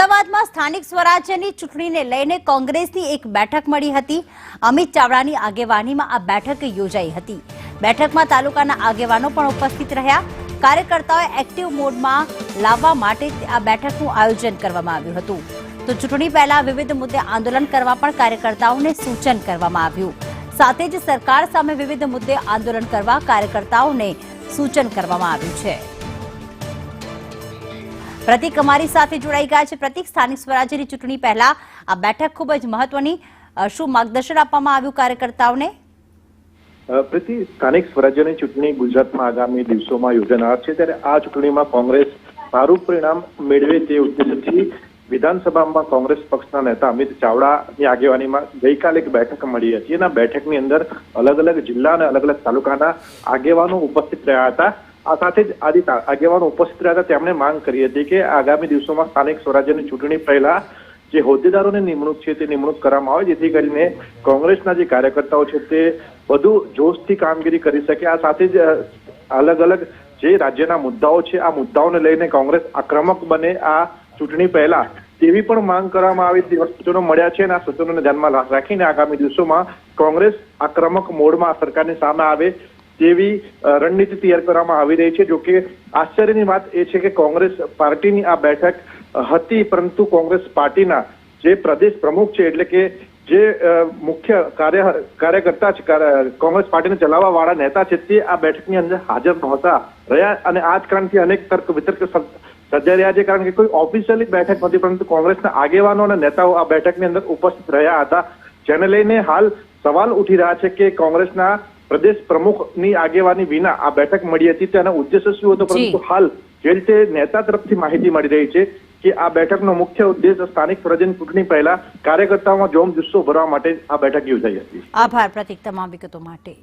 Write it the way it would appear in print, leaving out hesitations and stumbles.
અમદાવાદમાં સ્થાનિક સ્વરાજ્યની ચૂંટણીને લઈને કોંગ્રેસની એક બેઠક મળી હતી। અમિત ચાવડાની આગેવાનીમાં આ બેઠક યોજાઈ હતી। બેઠકમાં તાલુકાના આગેવાનો પણ ઉપસ્થિત રહ્યા। કાર્યકર્તાઓએ એક્ટિવ મોડમાં લાવવા માટે આ બેઠકનું આયોજન કરવામાં આવ્યું હતું। તો ચૂંટણી પહેલા વિવિધ મુદ્દે આંદોલન કરવા પણ કાર્યકર્તાઓને સૂચન કરવામાં આવ્યું। સાથે જ સરકાર સામે વિવિધ મુદ્દે આંદોલન કરવા કાર્યકર્તાઓને સૂચન કરવામાં આવ્યું છે। પ્રતિક અમારી સાથે જોડાઈ ગયા છે। પ્રતિક, સ્થાનિક સ્વરાજ્યની ચૂંટણી પહેલા આ બેઠક ખૂબ જ મહત્વની, શું માર્ગદર્શન આપવામાં આવ્યું કાર્યકર્તાઓને? પ્રીતિ, સ્થાનિક સ્વરાજ્યની ચૂંટણી ગુજરાતમાં આગામી દિવસોમાં યોજાનાર છે, ત્યારે આ ચૂંટણીમાં કોંગ્રેસ સારું પરિણામ મેળવે તે ઉદ્દેશથી વિધાનસભામાં કોંગ્રેસ પક્ષના નેતા અમિત ચાવડાની આગેવાનીમાં ગઈકાલે એક બેઠક મળી હતી અને બેઠકની અંદર અલગ અલગ જિલ્લા અને અલગ અલગ તાલુકાના આગેવાનો ઉપસ્થિત રહ્યા હતા। આ સાથે જ આદિ આગેવાનો ઉપસ્થિત રહ્યા હતા। તેમણે માંગ કરી હતી કે આગામી દિવસોમાં સ્થાનિક સ્વરાજ્યની ચૂંટણી પહેલા જે હોદ્દેદારોની નિમણૂક છે તે નિમણૂક કરવામાં આવે, જેથી કરીને કોંગ્રેસના જે કાર્યકર્તાઓ છે તે વધુ જોશથી કામગીરી કરી શકે। આ સાથે જ અલગ અલગ જે રાજ્યના મુદ્દાઓ છે આ મુદ્દાઓને લઈને કોંગ્રેસ આક્રમક બને આ ચૂંટણી પહેલા તેવી પણ માંગ કરવામાં આવી। તેવા સૂચનો મળ્યા છે અને આ સૂચનોને ધ્યાનમાં રાખીને આગામી દિવસોમાં કોંગ્રેસ આક્રમક મોડમાં સરકારની સામે આવે તેવી રણનીતિ તૈયાર કરવામાં આવી રહી છે। જો કે આશ્ચર્યની વાત એ છે કે કોંગ્રેસ પાર્ટીની આ બેઠક હતી, પરંતુ કોંગ્રેસ પાર્ટીના જે પ્રદેશ પ્રમુખ છે, એટલે કે જે મુખ્ય કાર્યકર્તા છે, કોંગ્રેસ પાર્ટીને ચલાવવા વાળા નેતા છે, તે આ બેઠકની અંદર હાજર નહોતા રહ્યા અને આ જ કારણથી અનેક તર્ક વિતર્ક સર્જાઈ રહ્યા છે। કારણ કે કોઈ ઓફિશિયલી બેઠક નહોતી, પરંતુ કોંગ્રેસના આગેવાનો અને નેતાઓ આ બેઠકની અંદર ઉપસ્થિત રહ્યા હતા, જેને લઈને હાલ સવાલ ઉઠી રહ્યા છે કે કોંગ્રેસના પ્રદેશ પ્રમુખની આગેવાની વિના આ બેઠક મળી હતી, તેનો ઉદ્દેશ્ય શું હતો? પરંતુ હાલ જે રીતે નેતા તરફથી માહિતી મળી રહી છે કે આ બેઠકનો મુખ્ય ઉદ્દેશ સ્થાનિક સ્વરાજ્યની ચૂંટણી પહેલા કાર્યકર્તાઓમાં જોમ જુસ્સો ભરવા માટે આ બેઠક યોજાઈ હતી। આભાર પ્રતિક, તમામ વિગતો માટે।